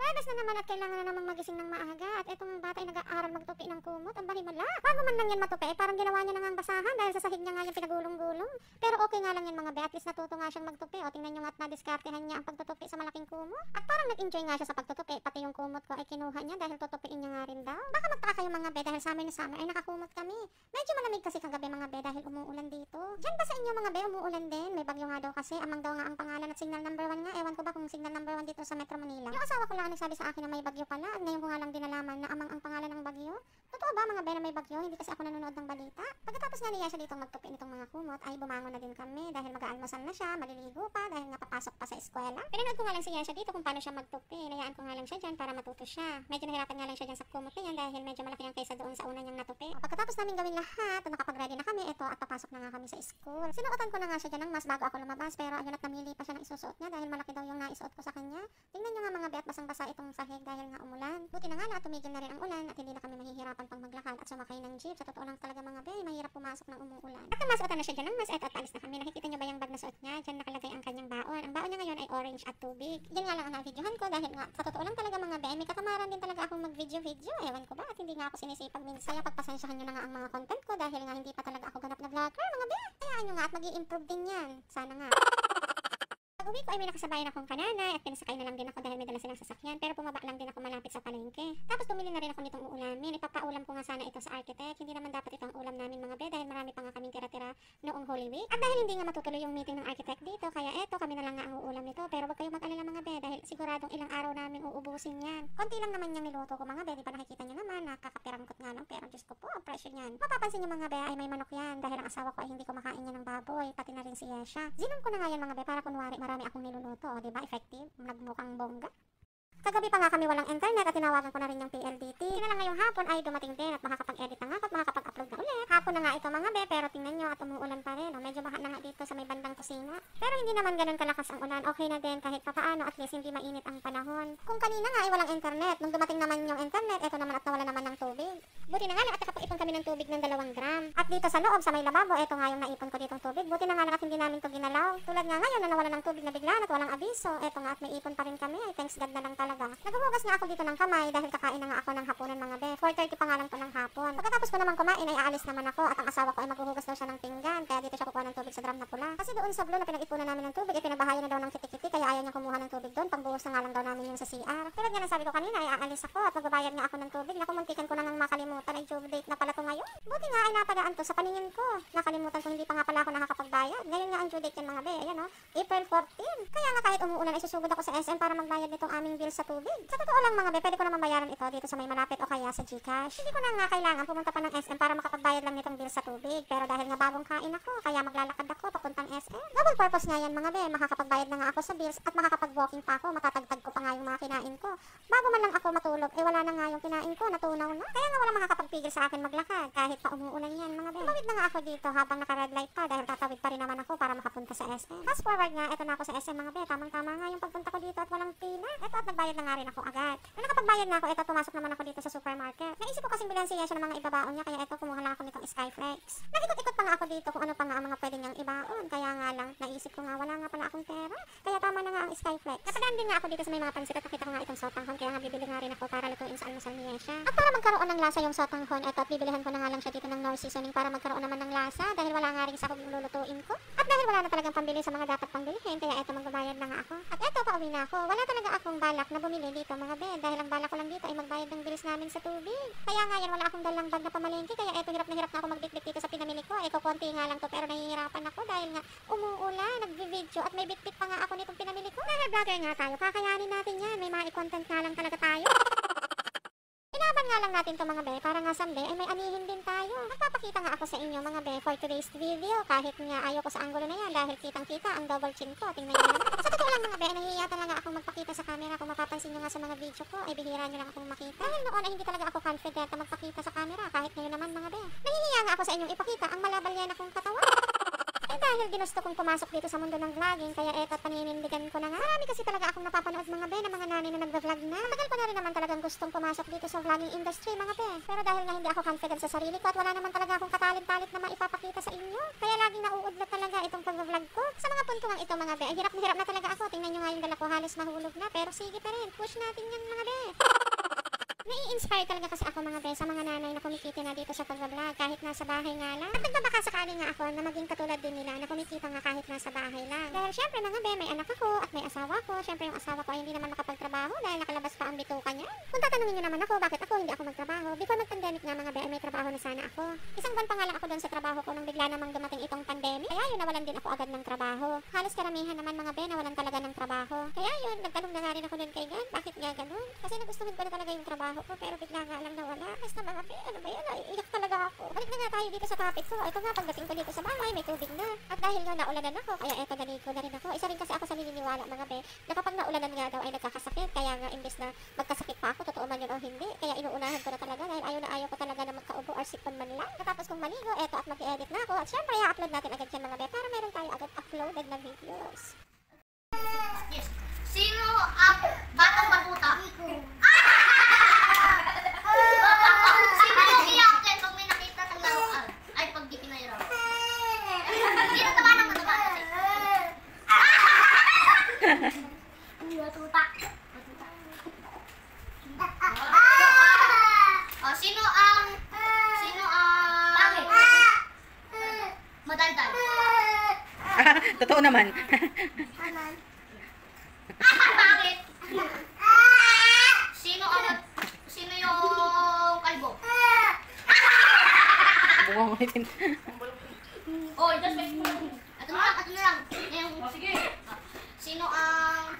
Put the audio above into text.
Pwes na naman at kailangan na namang magising ng maaga at etong bata ay nag-aaral magtupi ng kumot. Ang balimala. Bago man lang yan matupi, parang ginawa niya na nga ang basahan dahil sa sahig niya nga yung pinagulong-gulong. Pero okay nga lang yan mga be, at least natuto nga siyang magtupi. O tingnan niyo nga at nadiskartehan niya ang pagtutupi sa malaking kumot. At parang nag-enjoy nga siya sa pagtutupi, pati yung kumot ko ay kinuha niya dahil tutupiin niya nga rin daw. Baka magtaka kayo mga be dahil summer na summer ay nakakumot kami. Medyo malamig kasi kagabi mga be dahil umuulan dito. Diyan ba sa inyo mga be umuulan din? May bagyo nga daw kasi, amang daw nga ang pangalan at signal number 1 nga. Ewan ko ba kung signal number 1 dito sa Metro Manila. Yung asawa ko lang nagsabi sa akin na may bagyo pala at ngayon ko nga lang din nalaman na amang ang pangalan ng bagyo. Totoo ba mga be na may bagyo? Hindi kasi ako nanonood ng balita. Pagkatapos nga niya siya ditong magtupi nitong mga kumot ay bumangon na din kami dahil mag-aalmusal na siya, maliligo pa dahil nga papasok pa sa eskwela. Pinanood ko nga lang si Yasha dito kung paano siya magtupi. Nayaan ko nga lang siya dyan para matuto siya. Medyo nahirapan nga lang siya dyan sa kumot niya dahil medyo malaki ang kaysa doon sa una niyang natupi. Pagkatapos namin gawin lahat, nakapag-ready na kami ito at papasok na nga kami sa school. Sinuotan ko na nga siya dyan ng mas bago ako lumabas pero ayun at namili pa siya ng isusuot niya dahil malaki daw yung naisuot ko sa kanya. Tingnan niyo nga mga be at basang-basa itong sahig dahil nga umulan. Buti na nga na tumigil na rin ang ulan at hindi na kami mahihirapan pang maglakad at sumakay ng jeep. Sa totoo lang talaga mga be, mahirap pumasok ng umuulan. At masuotan na siya dyan ng mas at alis na kami. Nakikita niyo ba yung bag na suot niya? Dyan nakalagay ang kanyang baon. Ang baon niya ngayon ay orange at tubig. Diyan nga lang ang na-videohan ko dahil nga sa totoo lang talaga mga be, may katamaran din talaga akong mag-video. Ewan ko ba at hindi nga ako sinisipag minsan. Kaya pagpasensyahan niyo na nga ang mga content ko dahil nga hindi pa talaga ako ganap na vlogger mga be. Hayaan niyo nga at mag-i-improve din yan. Sana nga. Pag-uwi ko ay may nakasabayan akong kananay at pinasakay na lang din ako dahil may dala silang sasakyan pero bumaba lang din ako malapit sa palengke. Tapos bumili na rin ako nitong uulamin. Ipapaulam ko nga sana ito sa Architect. Hindi naman dapat ito ang ulam namin mga be dahil marami pa nga kaming tira-tira noong Holy Week. At dahil hindi nga matutuloy yung meeting ng Architect dito kaya eto kami na lang nga ang uulam nito. Pero wag kayong mag-alala mga be dahil siguradong ilang araw namin uubusin yan. Konti lang naman yung niluto ko mga be. Di pa nakikita nyo naman nakakapirangkot nga lang pero Diyos ko po ang presyo niyan. Mapapansin nyo mga be ay may manok yan dahil ang asawa ko ay hindi kumakain niya ng baboy pati na rin si Yesha. Zinom ko na nga yan mga be para kunwari marami akong niluluto. O, diba? Effective. Nagmukhang bongga. Kagabi pa nga kami walang internet at tinawagan ko na rin yung PLDT. Kaya lang ngayong hapon ay dumating din at makakapag-edit na nga at makakapag-upload na ulit. Hapon na nga ito mga be, pero tingnan nyo at umuulan pa rin. Medyo baha na nga dito sa may bandang kusina. Pero hindi naman ganun kalakas ang ulan. Okay na din kahit papaano at least hindi mainit ang panahon. Kung kanina nga ay walang internet, nung dumating naman yung internet, ito naman at nawala naman ng tubig. Buti na nga lang at nakapag-ipon kami ng tubig ng 2 gram. At dito sa loob, sa may lababo, ito nga yung naipon ko ditong tubig. Buti na nga lang at hindi namin ito ginalaw. Tulad nga ngayon na nawala ng tubig na biglaan at walang abiso. Ito nga at may ipon pa rin kami. Ay, thanks God na lang talaga. Naghuhugas nga ako dito ng kamay dahil kakain na nga ako ng hapunan mga be. 4:30 pa nga lang to ng hapon. Pagkatapos ko naman kumain ay aalis naman ako at ang asawa ko ay maghuhugas daw siya ng pinggan. Kaya dito siya kukuha ng tubig sa drum na pula. Kasi doon sa blue na pinag-ipunan namin ng tubig ay pinabahayan na daw ng kiti-kiti kaya ayaw niya kumuha ng tubig doon. Pangbuhos na nga lang daw namin yun sa CR. Tulad nga ng sabi ko kanina ay aalis ako at magbabayad nga ako ng tubig. Naku, muntikan ko na nang makalimutan ay due date na pala to ngayon. Buti nga ay napadaan to sa paningin ko. Nakalimutan ko hindi pa nga pala ako nakakapagbayad. Ngayon nga ang due date yan mga be. Ayan o, April 14. Kaya nga kahit umuulan ay susugod ako sa SM para magbayad nitong aming bill sa tubig. Sa totoo lang mga be, pwede ko naman bayaran ito dito sa may malapit o kaya sa GCash. Hindi ko na nga kailangan pumunta pa ng SM para makapagbayad lang nitong bill sa tubig. Pero dahil nga bagong kain ako, kaya maglalakad ako papuntang SM. Double purpose nga yan mga be. Makakapagbayad na nga ako sa bills at makakapag-walking pa ako. Matatagtag ko pa nga yung mga kinain ko. Bago man lang ako matulog, eh wala na nga yung kinain ko, natunaw na. Kaya nga wala makakapagpigil sa akin maglakad kahit pa umuulan yan mga be. Tumawid na nga ako dito habang naka-red light pa dahil tatawid pa rin naman ako para makapunta sa SM. Fast forward nga, eto na ako sa SM mga be. Tamang-tama nga yung pagpunta ko dito at walang pila. Eto at nagbayad na nga rin ako agad. Nung nakapagbayad na ako, eto pumasok naman ako dito sa supermarket. Naisip ko kasing bilhan si Yesha ng mga ibabaon niya kaya eto kumuha lang ako nitong Skyflex. Nag-ikot-ikot pa nga ako dito kung ano pa nga ang mga pwede niyang ibaon. Kaya nga lang, naisip ko nga wala nga pala akong pera. Kaya tama na nga ang Skyflex. Napadaan din nga ako dito sa may mga pansit at nakita ko nga itong sotanghon kaya nga bibili nga rin ako para lutuin sa almusal ni Yesha. At para magkaroon ng lasa yung sotanghon, eto at bibilihan ko na nga lang siya dito ng Knorr seasoning para magkaroon naman ng lasa dahil wala nga rin sa kung lulutuin ko. At dahil wala na talagang pambili sa mga dapat pangbilihin, kaya eto magbabayad na nga ako. At eto pauwi na ako. Wala talaga akong balak na bumili dito mga be dahil ang balak ko lang dito ay magbayad ng bills namin sa tubig. Kaya nga yan wala akong dalang bag na pamalengke kaya eto hirap na ako magbitbit dito sa pinamili ko. Konti nga lang to pero nahihirapan ako dahil nga umuulan, nagbi-video at may bitbit pa nga ako nitong pinamili ko. Dahil vlogger nga tayo, kakayanin natin yan. May mga i-content nga lang talaga tayo. Inaban nga lang natin to mga be para nga someday ay may anihin din tayo. Magpapakita nga ako sa inyo mga be for today's video kahit nga ayaw ko sa angulo na yan dahil kitang-kita ang double chin ko. Tingnan nyo naman. Sa totoo lang mga be, nahihiya talaga akong magpakita sa camera. Kung mapapansin nyo nga sa mga video ko, ay bihira nyo lang akong makita. Dahil noon ay hindi talaga ako confident na magpakita sa camera kahit ngayon naman mga be. Nahihiya nga ako sa inyong ipakita ang malabalyan akong katawan. Eh dahil ginusto kong pumasok dito sa mundo ng vlogging, kaya eto at paninindigan ko na nga. Marami kasi talaga akong napapanood mga be na mga nanay na nagva-vlog na. Tagal ko na rin naman talagang gustong pumasok dito sa vlogging industry mga be. Pero dahil nga hindi ako confident sa sarili ko at wala naman talaga akong katalit-talit na maipapakita sa inyo, kaya laging nauudlat talaga itong pag-vlog ko. Sa mga punto nga ito mga be, ay hirap na hirap na talaga ako. Tingnan nyo nga yung dala ko, halos mahulog na. Pero sige pa rin, push natin yan mga be. Nai-inspire talaga kasi ako mga be sa mga nanay na kumikita na dito sa pag-vlog kahit nasa bahay nga lang. At nagbabaka sakali nga ako na maging katulad din nila na kumikita nga kahit nasa bahay lang. Dahil syempre mga be, may anak ako at may asawa ko. Syempre yung asawa ko ay hindi naman makapagtrabaho dahil nakalabas pa ang bituka niya. Kung tatanungin nyo naman ako bakit ako hindi ako magtrabaho, before mag-pandemic nga mga be ay may trabaho na sana ako. Isang buwan pa nga lang ako doon sa trabaho ko nang bigla namang dumating itong pandemic. Kaya yun, nawalan din ako agad ng trabaho. Halos karamihan naman mga be, nawalan talaga ng trabaho. Kaya yun, nagtanong na nga rin ako doon kay God, bakit nga ganun? Kasi nagustuhan ko na talaga yung trabaho ko pero bigla nga lang nawala. Basta mga be, ano ba yan? Ay, iyak talaga ako. Balik na nga tayo dito sa topic ko. Ito nga, pagdating ko dito sa bahay, may tubig na. At dahil nga naulanan ako, kaya eto naligo na rin ako. Isa rin kasi ako sa naniniwala mga be, na kapag naulanan nga daw ay nagkakasakit. Kaya nga imbes na magkasakit pa ako, totoo man yun o hindi. Kaya inuunahan ko na talaga dahil ayaw ko talaga na magkaubo or sipon man lang. Natapos kong maligo, eto at mag-edit na ako. At syempre, i-upload natin agad yan mga be para meron tayo agad uploaded na videos. Yes. Sino ang batang batuta? Sino yung iyakin pag may nakita sa laruan? Ay, pag di pinayaraw. Sino tama ng mataba? Batuta. Sino ang pangit? Madaldal. Totoo naman. Bakit? Sino yung kalbo? Bunga ko itin. Oh, just wait. Ato na lang. Sige. Sino ang